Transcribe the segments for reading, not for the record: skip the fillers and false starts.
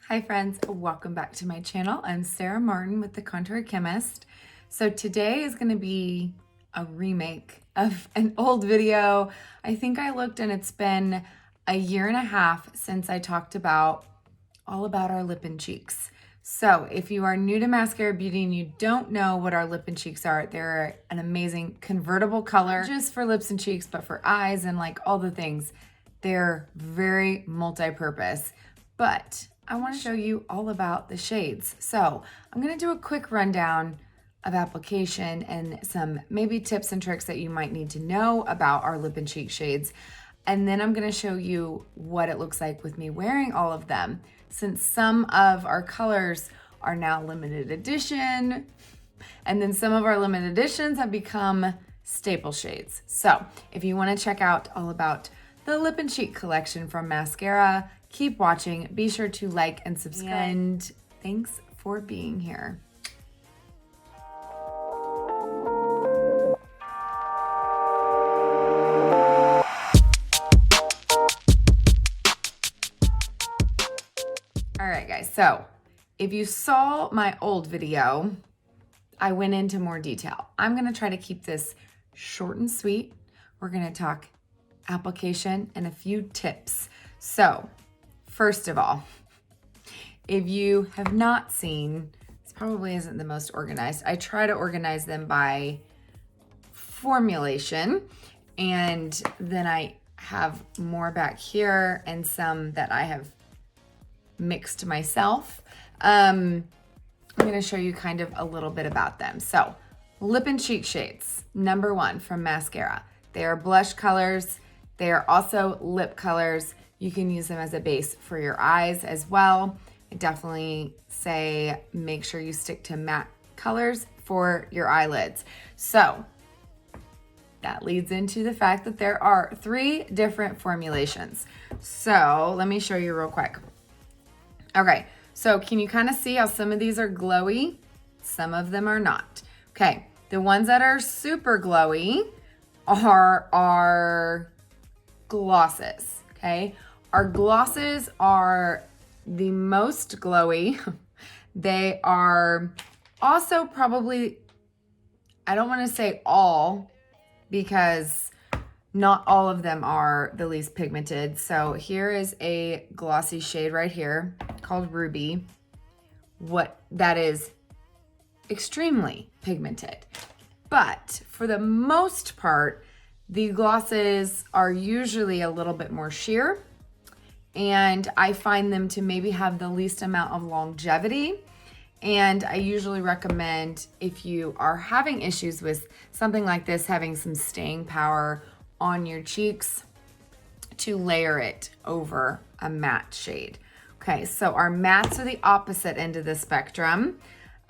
Hi friends, welcome back to my channel. I'm Sarah Martin with The Contour Chemist. So today is going to be a remake of an old video. I think I looked and it's been a year and a half since I talked about all about our lip and cheeks. So if you are new to Maskcara Beauty and you don't know what our lip and cheeks are, they're an amazing convertible color, not just for lips and cheeks, but for eyes and like all the things. They're very multi-purpose, but I want to show you all about the shades. So I'm going to do a quick rundown of application and some maybe tips and tricks that you might need to know about our lip and cheek shades. And then I'm going to show you what it looks like with me wearing all of them, since some of our colors are now limited edition, and then some of our limited editions have become staple shades. So if you want to check out all about the lip and cheek collection from Maskcara, keep watching. Be sure to like and subscribe. And thanks for being here. All right, guys. So if you saw my old video, I went into more detail. I'm going to try to keep this short and sweet. We're going to talk application and a few tips. So first of all, if you have not seen, this probably isn't the most organized. I try to organize them by formulation, and then I have more back here and some that I have mixed myself. I'm going to show you kind of a little bit about them. So lip and cheek shades, number one from Maskcara. They are blush colors. They are also lip colors. You can use them as a base for your eyes as well. I definitely say make sure you stick to matte colors for your eyelids. So that leads into the fact that there are 3 different formulations. So let me show you real quick. Okay, so can you kind of see how some of these are glowy? Some of them are not. Okay, the ones that are super glowy are our glosses, okay? Our glosses are the most glowy. They are also probably, I don't want to say all, because not all of them are the least pigmented. So here is a glossy shade right here called Ruby. What that is extremely pigmented. But for the most part, the glosses are usually a little bit more sheer, and I find them to maybe have the least amount of longevity. And I usually recommend, if you are having issues with something like this, having some staying power on your cheeks, to layer it over a matte shade. Okay, so our mattes are the opposite end of the spectrum.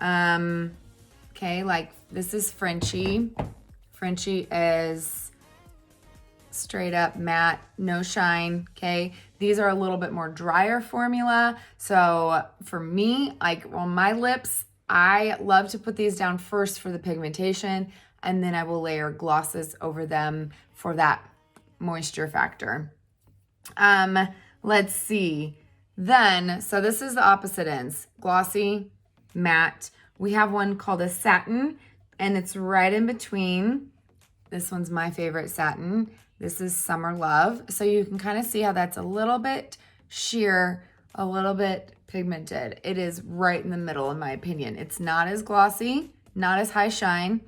Okay, like this is Frenchie. Frenchie is straight up matte, no shine, okay? These are a little bit more drier formula. So for me, like on my lips, I love to put these down first for the pigmentation, and then I will layer glosses over them for that moisture factor. Let's see. Then, so this is the opposite ends, glossy, matte. We have one called a satin, and it's right in between. This one's my favorite satin. This is Summer Love. So you can kind of see how that's a little bit sheer, a little bit pigmented. It is right in the middle, in my opinion. It's not as glossy, not as high shine,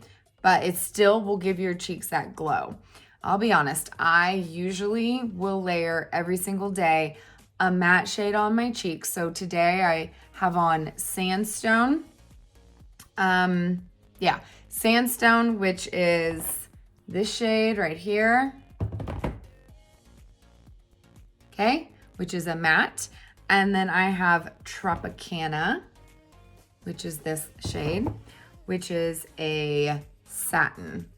but it still will give your cheeks that glow. I'll be honest, I usually will layer every single day a matte shade on my cheeks. So today I have on Sandstone. Sandstone, which is this shade right here. Okay, which is a matte. And then I have Tropicana, which is this shade, which is a satin.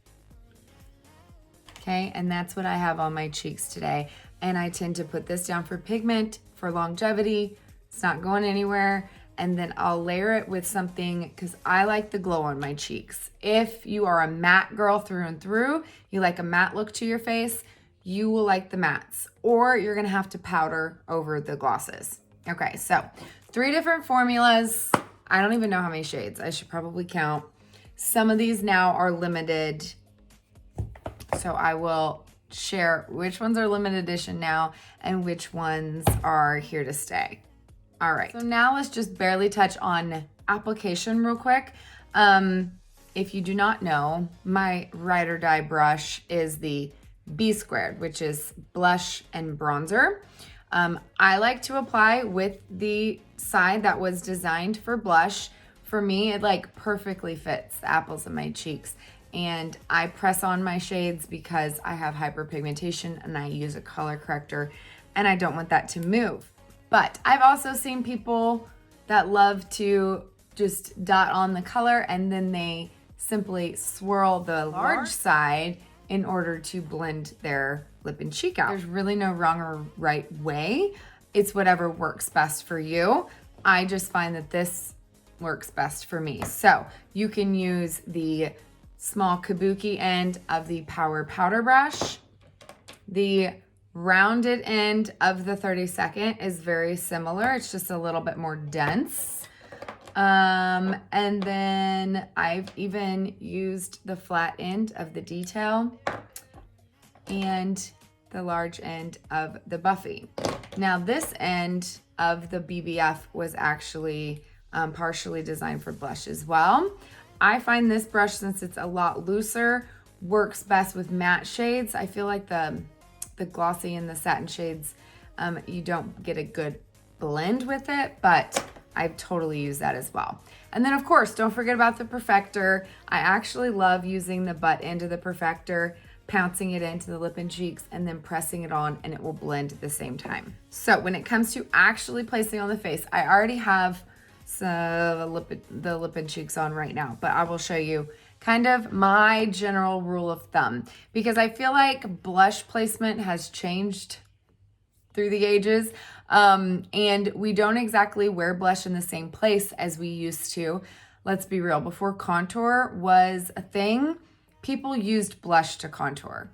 Okay, and that's what I have on my cheeks today. And I tend to put this down for pigment, for longevity. It's not going anywhere. And then I'll layer it with something, because I like the glow on my cheeks. If you are a matte girl through and through, you like a matte look to your face, you will like the mattes, or you're gonna have to powder over the glosses. Okay, so 3 different formulas. I don't even know how many shades. I should probably count. Some of these now are limited. So I will share which ones are limited edition now and which ones are here to stay. All right, so now let's just barely touch on application real quick. If you do not know, my ride or die brush is the B squared, which is blush and bronzer. I like to apply with the side that was designed for blush. For me, it like perfectly fits the apples of my cheeks. And I press on my shades because I have hyperpigmentation and I use a color corrector and I don't want that to move. But I've also seen people that love to just dot on the color and then they simply swirl the large side in order to blend their lip and cheek out. There's really no wrong or right way. It's whatever works best for you. I just find that this works best for me. So you can use the small kabuki end of the Power Powder Brush. The rounded end of the 32nd is very similar. It's just a little bit more dense. And then I've even used the flat end of the Detail and the large end of the Buffy. Now this end of the BBF was actually partially designed for blush as well. I find this brush, since it's a lot looser, works best with matte shades. I feel like the glossy and the satin shades, you don't get a good blend with it, but I've totally used that as well. And then of course, don't forget about the Perfector. I actually love using the butt end of the Perfector, pouncing it into the lip and cheeks, and then pressing it on, and it will blend at the same time. So when it comes to actually placing on the face, I already have the lip and cheeks on right now, but I will show you kind of my general rule of thumb, because I feel like blush placement has changed through the ages, and we don't exactly wear blush in the same place as we used to. Let's be real, before contour was a thing, people used blush to contour,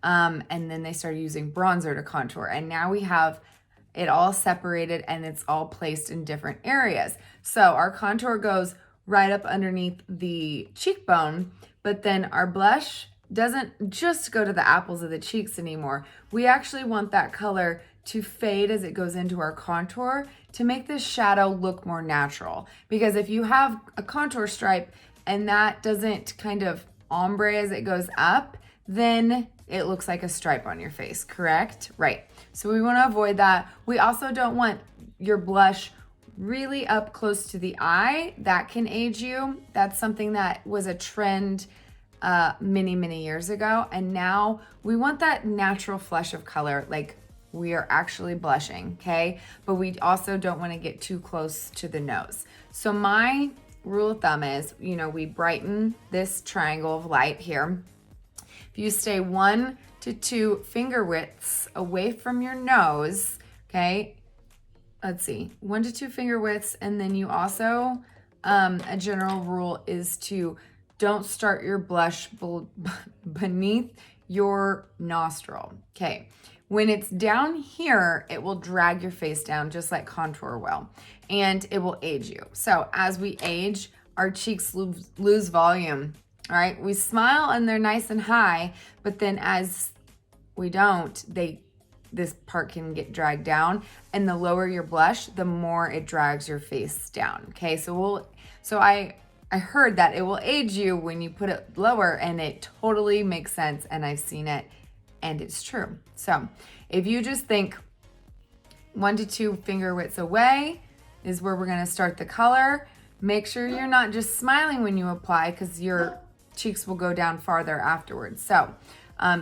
and then they started using bronzer to contour, and now we have it all separated and it's all placed in different areas. So our contour goes right up underneath the cheekbone, but then our blush doesn't just go to the apples of the cheeks anymore. We actually want that color to fade as it goes into our contour to make this shadow look more natural. Because if you have a contour stripe and that doesn't kind of ombre as it goes up, then it looks like a stripe on your face, correct? Right. So we want to avoid that. We also don't want your blush really up close to the eye. That can age you. That's something that was a trend many years ago. And now we want that natural flush of color, like we are actually blushing, okay? But we also don't want to get too close to the nose. So my rule of thumb is, you know, we brighten this triangle of light here. If you stay 1 to 2 finger widths away from your nose, okay, let's see, 1 to 2 finger widths, and then you also, a general rule is to don't start your blush beneath your nostril, okay? When it's down here, it will drag your face down just like contour will, and it will age you. So as we age, our cheeks lose volume, all right? We smile and they're nice and high, but then as we don't, this part can get dragged down, and the lower your blush, the more it drags your face down, okay? So I heard that it will age you when you put it lower, and it totally makes sense, and I've seen it, and it's true. So if you just think 1 to 2 finger widths away is where we're gonna start the color, make sure you're not just smiling when you apply, because your cheeks will go down farther afterwards. So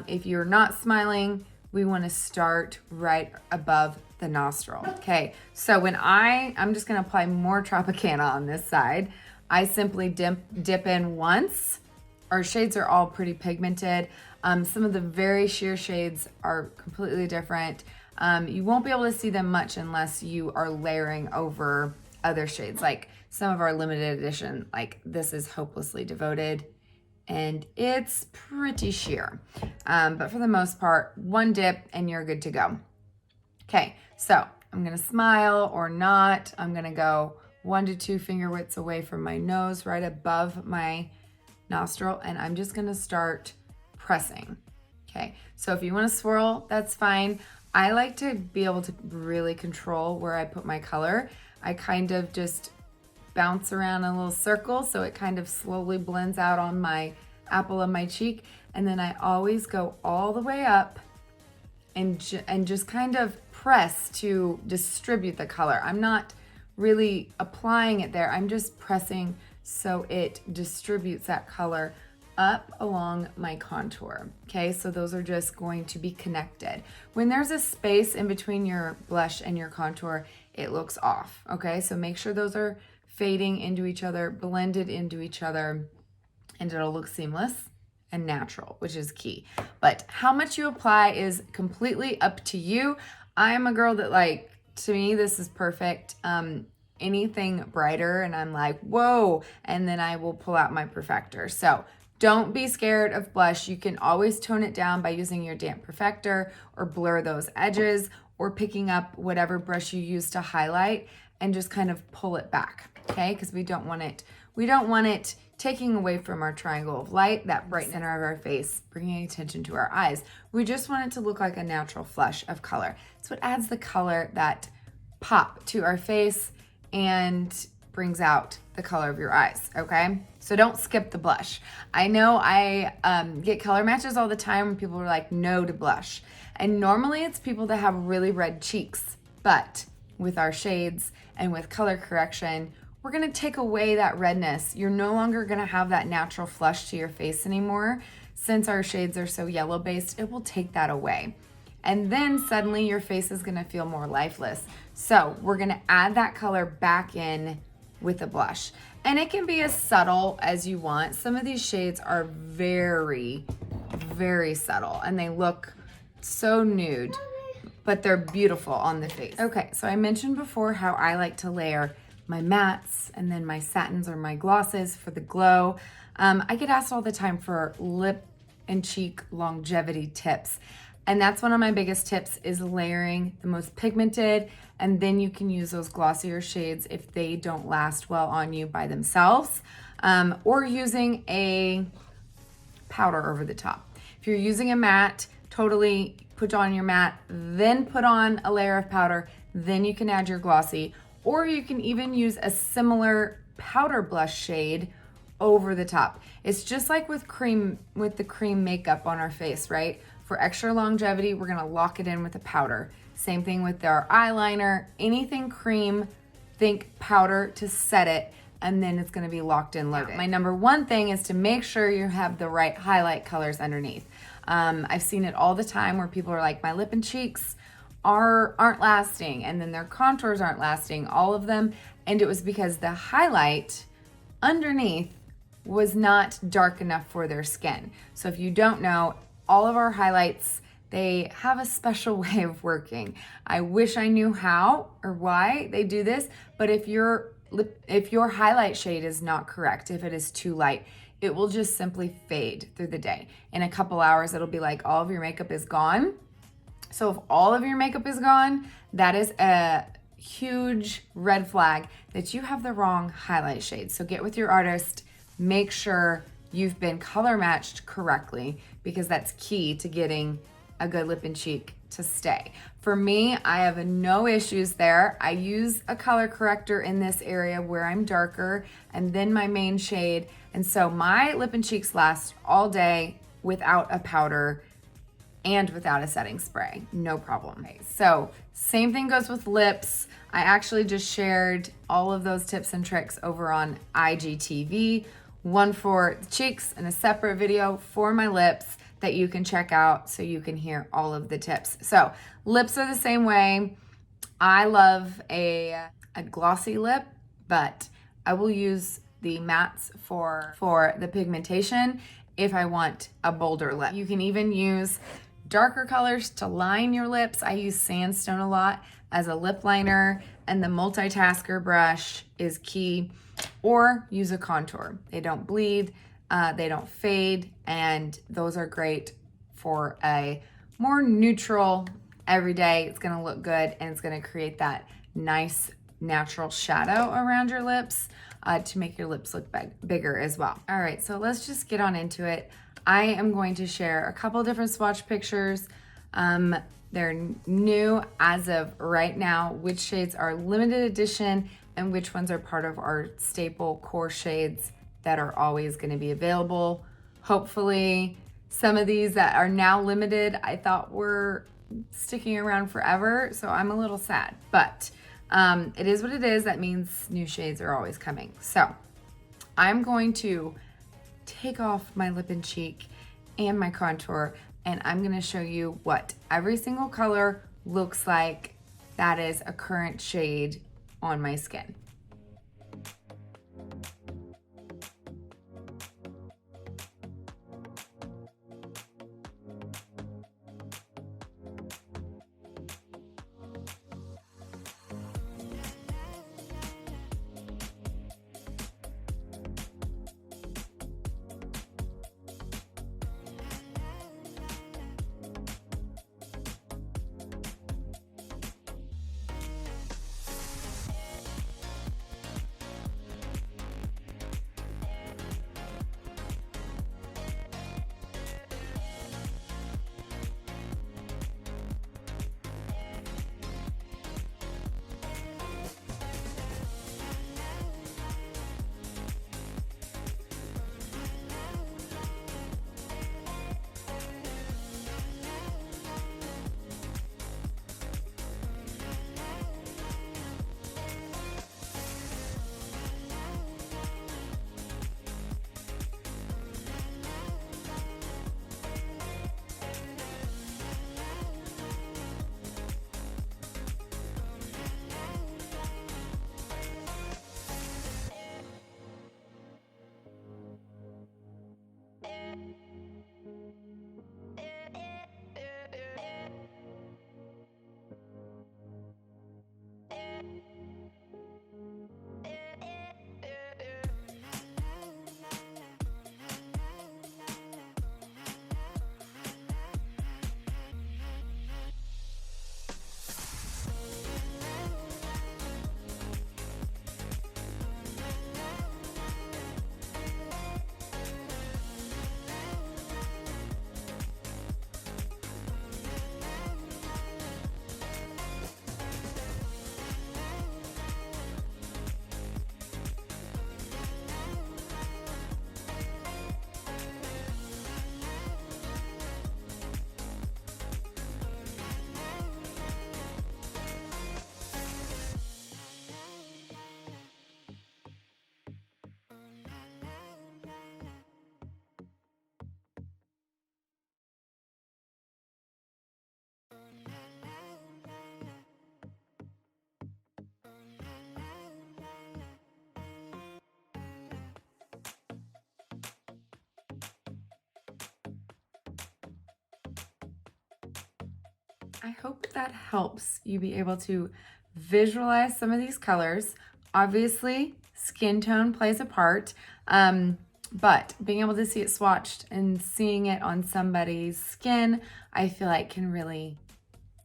if you're not smiling, we want to start right above the nostril. Okay, so when I'm just going to apply more Tropicana on this side. I simply dip in once. Our shades are all pretty pigmented. Some of the very sheer shades are completely different. You won't be able to see them much unless you are layering over other shades, like some of our limited edition, like this is Hopelessly Devoted, and it's pretty sheer. But for the most part, one dip and you're good to go. Okay, so I'm gonna smile or not. I'm gonna go 1 to 2 finger widths away from my nose, right above my nostril, and I'm just gonna start pressing. Okay, so if you wanna swirl, that's fine. I like to be able to really control where I put my color. I kind of just bounce around in a little circle so it kind of slowly blends out on my apple of my cheek, and then I always go all the way up and just kind of press to distribute the color. I'm not really applying it there. I'm just pressing so it distributes that color up along my contour. Okay, so those are just going to be connected. When there's a space in between your blush and your contour, it looks off. Okay, so make sure those are fading into each other, blended into each other, and it'll look seamless and natural, which is key. But how much you apply is completely up to you. I'm a girl that, like, to me, this is perfect. Anything brighter and I'm like, whoa, and then I will pull out my perfector. So don't be scared of blush. You can always tone it down by using your damp perfector or blur those edges or picking up whatever brush you use to highlight and just kind of pull it back, okay? Because we don't want it taking away from our triangle of light, that bright center of our face, bringing attention to our eyes. We just want it to look like a natural flush of color. It's what adds the color, that pop to our face, and brings out the color of your eyes, okay? So don't skip the blush. I know I get color matches all the time when people are like, no to blush. And normally it's people that have really red cheeks, but with our shades and with color correction, we're gonna take away that redness. You're no longer gonna have that natural flush to your face anymore. Since our shades are so yellow based, it will take that away. And then suddenly your face is gonna feel more lifeless. So we're gonna add that color back in with a blush. And it can be as subtle as you want. Some of these shades are very, very subtle and they look so nude, but they're beautiful on the face. Okay, so I mentioned before how I like to layer my mattes and then my satins or my glosses for the glow. I get asked all the time for lip and cheek longevity tips. And that's one of my biggest tips, is layering the most pigmented, and then you can use those glossier shades if they don't last well on you by themselves, or using a powder over the top. If you're using a matte, totally put on your matte, then put on a layer of powder, then you can add your glossy, or you can even use a similar powder blush shade over the top. It's just like with the cream makeup on our face, right? For extra longevity, we're gonna lock it in with a powder. Same thing with our eyeliner, anything cream, think powder to set it, and then it's gonna be locked in loaded. My number one thing is to make sure you have the right highlight colors underneath. I've seen it all the time where people are like, my lip and cheeks aren't lasting, and then their contours aren't lasting, all of them, and it was because the highlight underneath was not dark enough for their skin. So if you don't know, all of our highlights, they have a special way of working. I wish I knew how or why they do this, but if your highlight shade is not correct, if it is too light, it will just simply fade through the day. In a couple hours, it'll be like all of your makeup is gone. So if all of your makeup is gone, that is a huge red flag that you have the wrong highlight shade. So get with your artist, make sure you've been color matched correctly, because that's key to getting a good lip and cheek to stay. For me, I have no issues there. I use a color corrector in this area where I'm darker, and then my main shade. And so my lip and cheeks last all day without a powder and without a setting spray, no problem. Okay, so same thing goes with lips. I actually just shared all of those tips and tricks over on IGTV, one for the cheeks and a separate video for my lips that you can check out so you can hear all of the tips. So lips are the same way. I love a glossy lip, but I will use the mattes for the pigmentation if I want a bolder lip. You can even use darker colors to line your lips. I use sandstone a lot as a lip liner, and the Multitasker brush is key, or use a contour. They don't bleed, they don't fade, and those are great for a more neutral every day. It's gonna look good and it's gonna create that nice natural shadow around your lips to make your lips look bigger as well. All right, so let's just get on into it. I am going to share a couple different swatch pictures. They're new as of right now, which shades are limited edition and which ones are part of our staple core shades that are always gonna be available. Hopefully, some of these that are now limited, I thought were sticking around forever, so I'm a little sad, but it is what it is. That means new shades are always coming. So I'm going to take off my lip and cheek and my contour, and I'm gonna show you what every single color looks like that is a current shade on my skin. I hope that helps you be able to visualize some of these colors. Obviously, skin tone plays a part, but being able to see it swatched and seeing it on somebody's skin, I feel like can really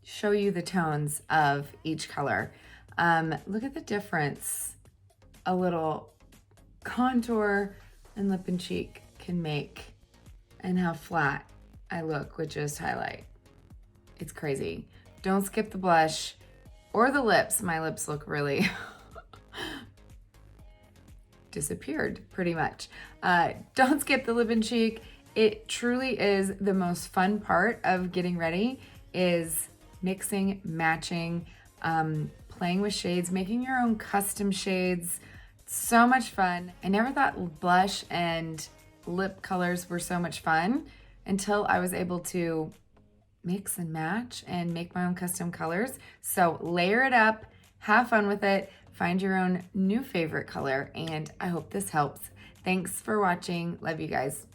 show you the tones of each color. Look at the difference a little contour and lip and cheek can make, and how flat I look with just highlight. It's crazy. Don't skip the blush or the lips. My lips look really disappeared pretty much. Don't skip the lip and cheek. It truly is the most fun part of getting ready, is mixing, matching, playing with shades, making your own custom shades. So much fun. I never thought blush and lip colors were so much fun until I was able to mix and match and make my own custom colors. So layer it up, have fun with it, find your own new favorite color, and I hope this helps. Thanks for watching. Love you guys.